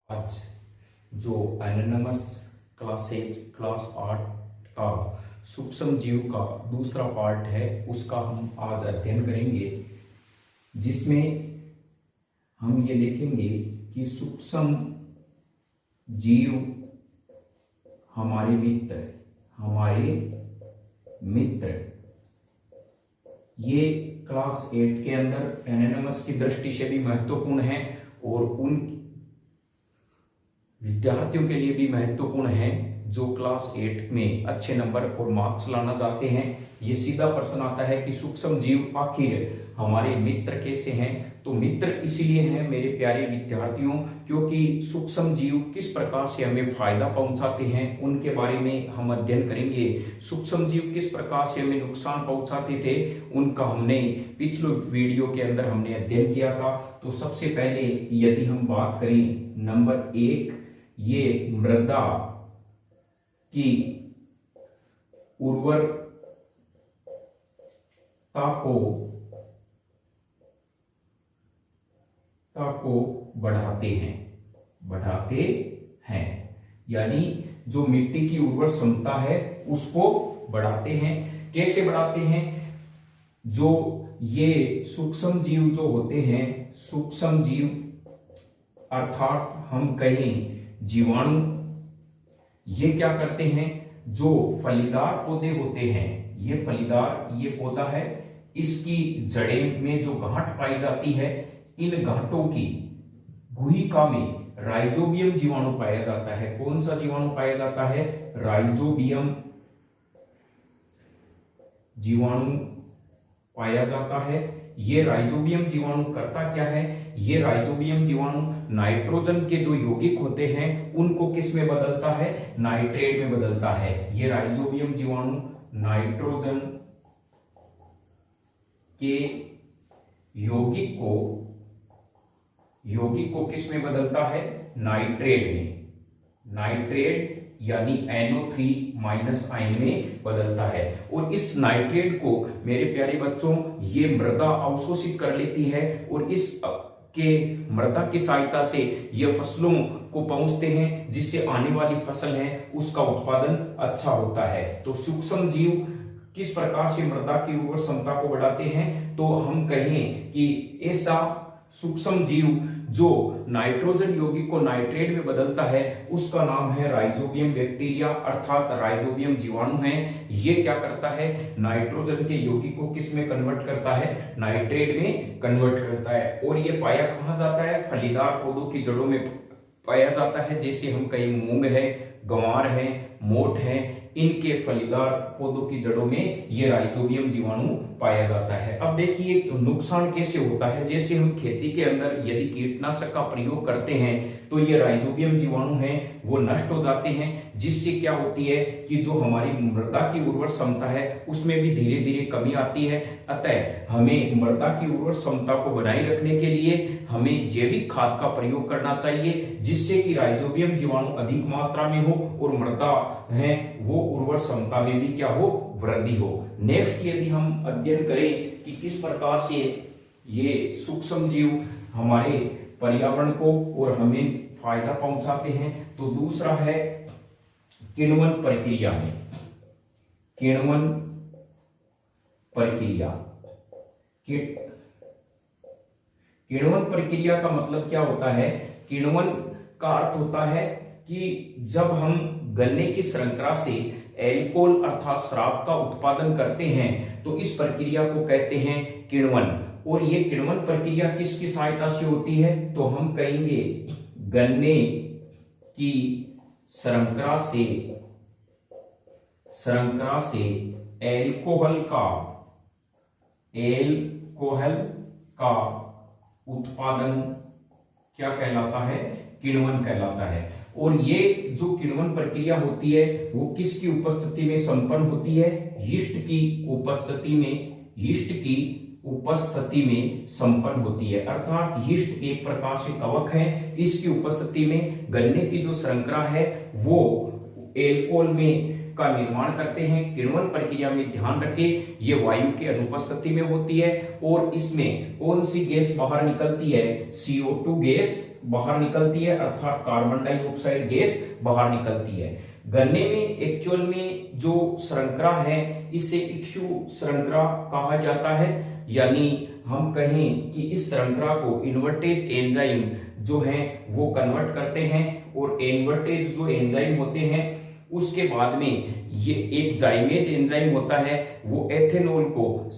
आज जो anonymous classes class 8 का सूक्ष्म जीव का दूसरा पार्ट है उसका हम आज अध्ययन करेंगे, जिसमें हम ये देखेंगे कि सूक्ष्म जीव हमारे मित्र ये क्लास 8 के अंदर एनोनिमस की दृष्टि से भी महत्वपूर्ण है और उन विद्यार्थियों के लिए भी महत्वपूर्ण है जो क्लास 8 में अच्छे नंबर और मार्क्स लाना चाहते हैं। ये सीधा प्रश्न आता है कि सूक्ष्म जीव आखिर हमारे मित्र कैसे हैं। तो मित्र इसलिए हैं मेरे प्यारे विद्यार्थियों क्योंकि सूक्ष्म जीव किस प्रकार से हमें फायदा पहुंचाते हैं उनके बारे में हम अध्ययन करेंगे। सूक्ष्म जीव किस प्रकार से हमें नुकसान पहुंचाते थे उनका हमने पिछले वीडियो के अंदर हमने अध्ययन किया था। तो सबसे पहले यदि हम बात करें नंबर 1, ये मृदा की उर्वरता को बढ़ाते हैं, यानी जो मिट्टी की उर्वर क्षमता है उसको बढ़ाते हैं। कैसे बढ़ाते हैं? जो ये सूक्ष्म जीव जो होते हैं, सूक्ष्म जीव अर्थात हम कहें जीवाणु, ये क्या करते हैं? जो फलीदार पौधे होते हैं, ये पौधा है, इसकी जड़ें में जो गांठ पाई जाती है, इन गांठों की गुहिका में राइजोबियम जीवाणु पाया जाता है। कौन सा जीवाणु पाया जाता है? राइजोबियम जीवाणु पाया जाता है। ये राइजोबियम जीवाणु करता क्या है? ये राइजोबियम जीवाणु नाइट्रोजन के जो यौगिक होते हैं उनको किस में बदलता है? नाइट्रेट में बदलता है। ये राइजोबियम जीवाणु नाइट्रोजन के यौगिक को किस में बदलता है? नाइट्रेट में। नाइट्रेट यानी NO3- आयन में बदलता है। और इस नाइट्रेट को मेरे प्यारे बच्चों ये मृदा अवशोषित कर लेती है और इस के मृदा की सहायता से ये फसलों को पहुंचते हैं, जिससे आने वाली फसल है उसका उत्पादन अच्छा होता है। तो सूक्ष्म जीव किस प्रकार से मृदा की उर्वर क्षमता को बढ़ाते हैं? तो हम कहें कि ऐसा सूक्ष्म जीव जो नाइट्रोजन यौगिक को नाइट्रेट में बदलता है उसका नाम है राइजोबियम बैक्टीरिया अर्थात राइजोबियम जीवाणु है। ये क्या करता है? नाइट्रोजन के यौगिक को किस में कन्वर्ट करता है? नाइट्रेट में कन्वर्ट करता है। और ये पाया कहाँ जाता है? फलीदार पौधों की जड़ों में पाया जाता है। जैसे हम कहीं मूंग है, गंवार है, मोठ है, इनके फलीदार पौधों की जड़ों में ये राइजोबियम जीवाणु पाया जाता है। अब देखिए नुकसान कैसे होता है। जैसे हम खेती के अंदर यदि कीटनाशक का प्रयोग करते हैं तो ये राइजोबियम जीवाणु हैं वो नष्ट हो जाते हैं, जिससे क्या होती है कि जो हमारी मृदा की उर्वर क्षमता है उसमें भी धीरे धीरे कमी आती है। अतः हमें मृदा की उर्वर क्षमता को बनाए रखने के लिए हमें जैविक खाद का प्रयोग करना चाहिए, जिससे कि राइजोबियम जीवाणु अधिक मात्रा में हो और मृदा है वो उर्वर क्षमता में भी क्या हो? वृद्धि हो। नेक्स्ट यदि हम अध्ययन करें कि किस प्रकार से ये सूक्ष्म जीव हमारे पर्यावरण को और हमें फायदा पहुंचाते हैं, तो दूसरा है किण्वन प्रक्रिया में। किण्वन प्रक्रिया का मतलब क्या होता है? किण्वन का अर्थ होता है कि जब हम गन्ने की श्रृंखला से एल्कोहल अर्थात शराब का उत्पादन करते हैं तो इस प्रक्रिया को कहते हैं किण्वन। और ये किण्वन प्रक्रिया किसकी सहायता से होती है? तो हम कहेंगे गन्ने की श्रृंखला से एल्कोहल का उत्पादन क्या कहलाता है? किण्वन कहलाता है। और ये जो किण्वन प्रक्रिया होती है वो किसकी उपस्थिति में संपन्न होती है? यीस्ट की उपस्थिति में संपन्न होती है। अर्थात यीस्ट एक प्रकार से कवक है, इसकी उपस्थिति में गन्ने की जो श्रृंखला है वो एल्कोहल में का निर्माण करते हैं। किण्वन प्रक्रिया में ध्यान रखें ये वायु के अनुपस्थिति में होती है और इसमें कौन सी गैस बाहर निकलती है, CO2 गैस बाहर निकलती है, अर्थात कार्बन डाइऑक्साइड गैस बाहर निकलती है। गन्ने में एक्चुअल में जो श्रृंखला है इसे इक्षु श्रृंखला कहा जाता है, यानी हम कहें कि इस श्रृंखला को इन्वर्टेज एंजाइम जो है वो कन्वर्ट करते हैं और इन्वर्टेज जो एंजाइम होते हैं उसके बाद में ये एक जाइमेज एंजाइम होता है वो एथेनॉल को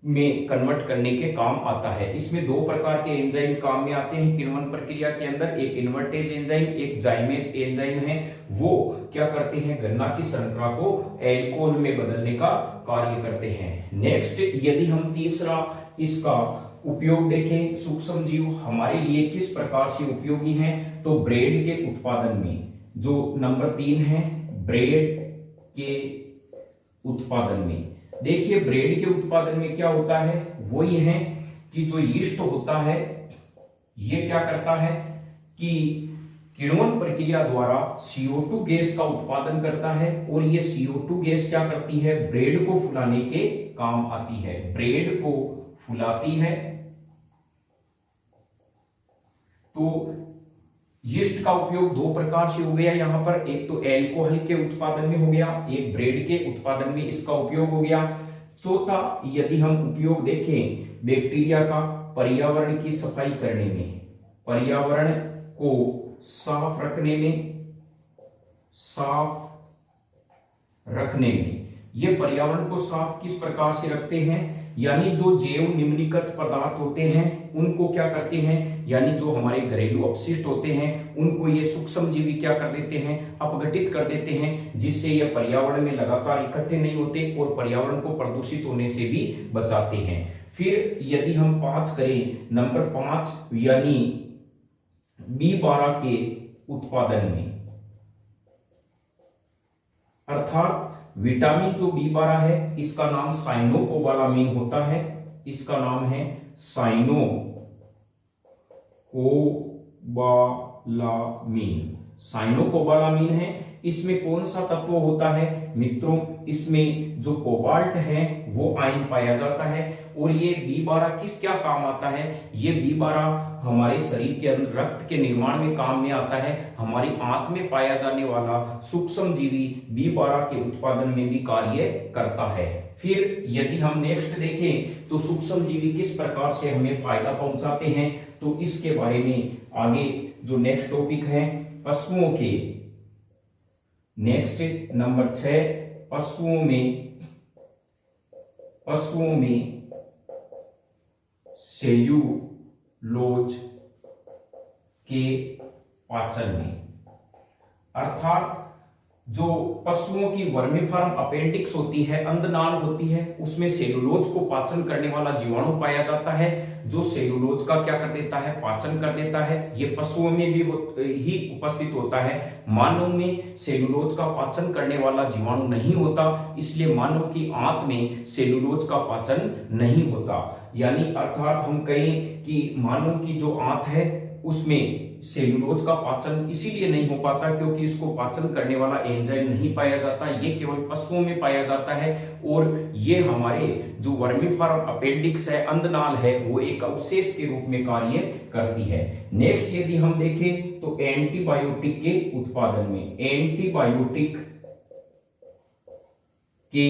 में कन्वर्ट करने के काम आता है। इसमें दो प्रकार के एंजाइम काम में आते हैं किण्वन प्रक्रिया के अंदर, एक इन्वर्टेज एंजाइम, एक जाइमेज एंजाइम है। वो क्या करते हैं, गन्ना की श्रृंखला को एल्कोहल में बदलने का कार्य करते हैं। नेक्स्ट यदि हम तीसरा इसका उपयोग देखें, सूक्ष्म जीव हमारे लिए किस प्रकार से उपयोगी हैं, तो ब्रेड के उत्पादन में, जो नंबर 3 है ब्रेड के उत्पादन में। देखिए ब्रेड के उत्पादन में क्या होता है, वो ये है कि जो यीस्ट होता है ये क्या करता है कि किण्वन प्रक्रिया द्वारा CO2 गैस का उत्पादन करता है और ये CO2 गैस क्या करती है, ब्रेड को फुलाने के काम आती है, ब्रेड को फुलाती है। तो यीस्ट का उपयोग दो प्रकार से हो गया यहाँ पर, एक तो एल्कोहल के उत्पादन में हो गया, एक ब्रेड के उत्पादन में इसका उपयोग हो गया। चौथा यदि हम उपयोग देखें बैक्टीरिया का पर्यावरण की सफाई करने में, पर्यावरण को साफ रखने में, ये पर्यावरण को साफ किस प्रकार से रखते हैं, यानी जो जैव निम्नीकृत पदार्थ होते हैं उनको क्या करते हैं, यानी जो हमारे घरेलू अपशिष्ट होते हैं उनको ये सूक्ष्म जीवी क्या कर देते हैं, अपघटित कर देते हैं, जिससे ये पर्यावरण में लगातार इकट्ठे नहीं होते और पर्यावरण को प्रदूषित होने से भी बचाते हैं। फिर यदि हम 5 करें, नंबर 5 यानी B12 के उत्पादन में, अर्थात विटामिन जो B12 है इसका नाम साइनोकोबालामीन होता है, इसका नाम है साइनोकोबालामीन है। इसमें कौन सा तत्व होता है मित्रों, इसमें जो कोबाल्ट है वो आयन पाया जाता है और ये B12 किस क्या काम आता है, ये B12 हमारे शरीर के अंदर रक्त के निर्माण में काम में आता है। हमारी आंत में पाया जाने वाला सूक्ष्म जीवी B12 के उत्पादन में भी कार्य करता है। फिर यदि हम नेक्स्ट देखें तो सूक्ष्म जीवी किस प्रकार से हमें फायदा पहुंचाते हैं, तो इसके बारे में आगे जो नेक्स्ट टॉपिक है पशुओं के, नेक्स्ट नंबर 6 पशुओं में सेल्यूलोज के पाचन में, अर्थात जो पशुओं की वर्मीफॉर्म अपेंडिक्स होती है, अंधनाल होती है, उसमें सेलुलोज को पाचन करने वाला जीवाणु पाया जाता है, जो सेलुलोज का क्या कर देता है, पाचन कर देता है। ये पशुओं में भी ही उपस्थित होता है, मानव में सेलुलोज का पाचन करने वाला जीवाणु नहीं होता, इसलिए मानव की आंत में सेलुलोज का पाचन नहीं होता। यानी अर्थात हम कहें कि मानव की जो आंत है उसमें सेलुलोज का पाचन इसीलिए नहीं हो पाता क्योंकि इसको पाचन करने वाला एंजाइम नहीं पाया जाता, ये केवल पशुओं में पाया जाता है। और ये हमारे जो वर्मीफॉर्म अपेंडिक्स है, अंधनाल है, वो एक अवशेष के रूप में कार्य करती है। नेक्स्ट यदि हम देखें तो एंटीबायोटिक के उत्पादन में, एंटीबायोटिक के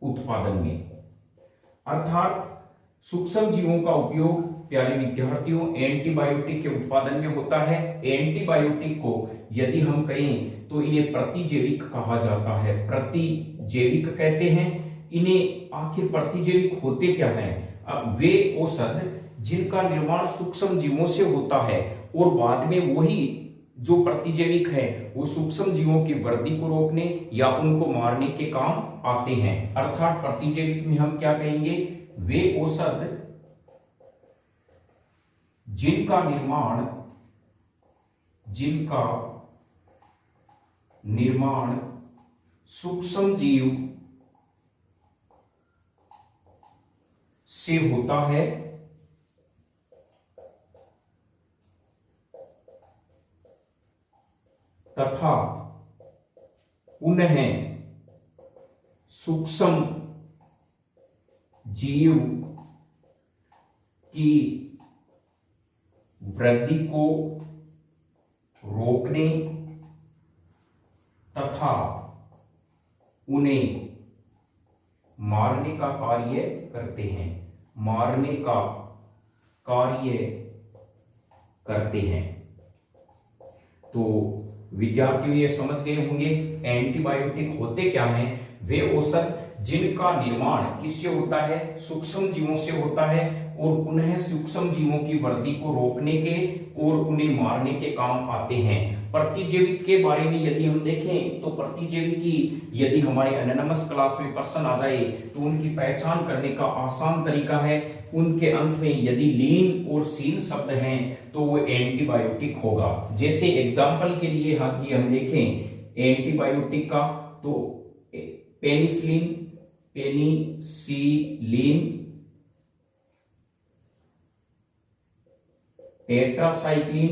उत्पादन में, अर्थात सूक्ष्म जीवों का उपयोग प्यारे विद्यार्थियों एंटीबायोटिक के उत्पादन में होता है। एंटीबायोटिक को यदि हम कहें तो इन्हें प्रतिजैविक कहा जाता है, प्रतिजैविक कहते हैं इन्हें। आखिर प्रतिजैविक होते क्या हैं, वे औषध जिनका निर्माण सूक्ष्म जीवों से होता है और बाद में वही जो प्रतिजैविक है वो सूक्ष्म जीवों की वृद्धि को रोकने या उनको मारने के काम आते हैं। अर्थात प्रतिजैविक में हम क्या कहेंगे, वे औषध जिनका निर्माण सूक्ष्म जीव से होता है तथा पुनः सूक्ष्म जीव की वृद्धि को रोकने तथा उन्हें मारने का कार्य करते हैं, मारने का कार्य करते हैं। तो विद्यार्थियों ये समझ गए होंगे एंटीबायोटिक होते क्या हैं। वे औषध जिनका निर्माण किससे होता है, सूक्ष्म जीवों से होता है और पुनः सूक्ष्म जीवों की वृद्धि को रोकने के और उन्हें मारने के काम आते हैं। प्रतिजैविक के बारे में यदि हम देखें तो प्रतिजैविक की यदि हमारे एनाटॉमस क्लास में पर्सन आ जाए तो उनकी पहचान करने का आसान तरीका है, उनके अंत में यदि लीन और सीन शब्द हैं तो वो एंटीबायोटिक होगा। जैसे एग्जाम्पल के लिए हम देखें एंटीबायोटिक का तो penicillin, tetracycline,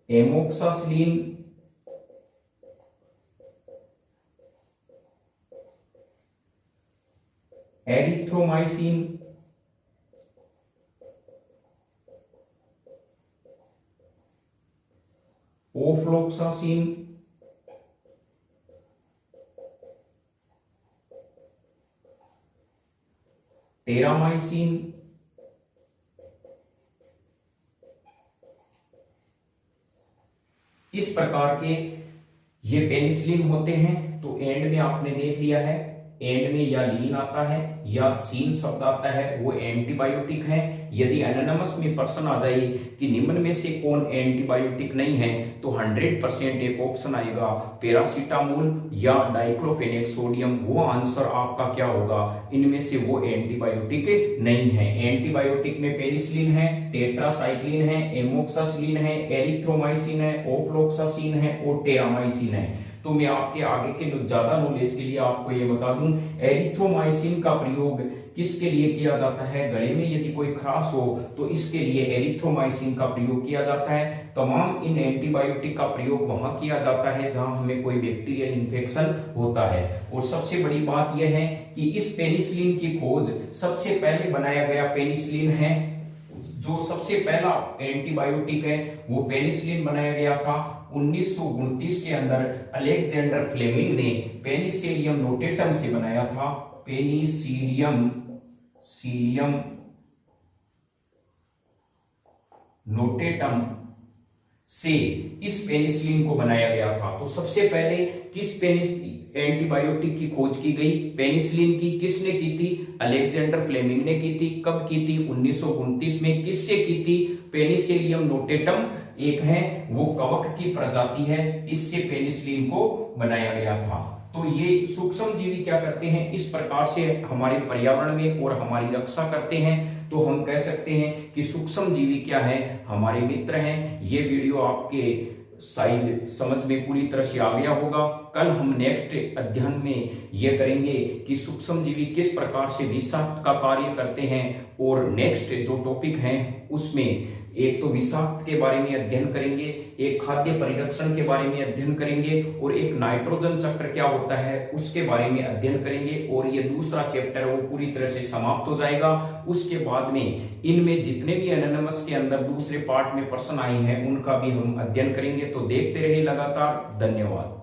amoxicillin, erythromycin, ofloxacin, terramycin, इस प्रकार के ये पेनिसिलिन होते हैं। तो एंड में आपने देख लिया है, एंड में या लीन आता है या सीन शब्द आता है, वो एंटीबायोटिक है। यदि एनाटॉमस में प्रश्न आ जाए कि निम्न में से कौन एंटीबायोटिक नहीं है तो 100% एक ऑप्शन आएगा पैरासीटामोल या डाइक्लोफेनेक सोडियम। वो आंसर आपका क्या होगा, इनमें से वो एंटीबायोटिक नहीं है। एंटीबायोटिक में पेनिसिलिन है, टेट्रासाइक्लिन है, एमोक्सासिलिन है, एरिथ्रोमाइसिन है, ओफ्लोक्सासिन है और टेरामाइसिन है। तो मैं आपके आगे के ज्यादा नॉलेज के लिए आपको ये बता दूं, एरिथ्रोमाइसिन का प्रयोग किसके लिए किया जाता है, गले में यदि कोई खराश हो तो इसके लिए एरिथ्रोमाइसिन का प्रयोग किया जाता है। तमाम इन एंटीबायोटिक का प्रयोग वहां किया जाता है जहां हमें कोई बैक्टीरियल इन्फेक्शन होता है। और सबसे बड़ी बात यह है कि इस पेनिसिलिन की खोज सबसे पहले बनाया गया पेनिसिलिन है, जो सबसे पहला एंटीबायोटिक है वो पेनिसिलिन बनाया गया था 1929 के अंदर अलेक्जेंडर फ्लेमिंग ने पेनिसिलियम नोटेटम से बनाया था। पेनिसिलियम नोटेटम से इस पेनिसिलिन को बनाया गया था। तो सबसे पहले किस एंटीबायोटिक की खोज की गई, पेनिसिलिन की। किसने की थी, अलेक्जेंडर फ्लेमिंग ने की थी। कब की थी, 1929 में। किससे की थी, पेनिसिलियम नोटेटम एक है वो कवक की प्रजाति है, इससे पेनिसिलिन को बनाया गया था। तो ये सूक्ष्म जीवी क्या करते हैं, इस प्रकार से हमारे पर्यावरण में और हमारी रक्षा करते हैं। तो हम कह सकते हैं कि सूक्ष्म जीवी क्या है, हमारे मित्र हैं। ये वीडियो आपके शायद समझ में पूरी तरह से आ गया होगा। कल हम नेक्स्ट अध्ययन में यह करेंगे कि सूक्ष्म जीवी किस प्रकार से विषाक्त का कार्य करते हैं। और नेक्स्ट जो टॉपिक है उसमें एक तो विषाक्त के बारे में अध्ययन करेंगे, एक खाद्य परिरक्षण के बारे में अध्ययन करेंगे और एक नाइट्रोजन चक्र क्या होता है उसके बारे में अध्ययन करेंगे। और ये दूसरा चैप्टर वो पूरी तरह से समाप्त हो जाएगा। उसके बाद में इनमें जितने भी एनाटॉमस के अंदर दूसरे पार्ट में प्रश्न आए हैं उनका भी हम अध्ययन करेंगे। तो देखते रहिए लगातार। धन्यवाद।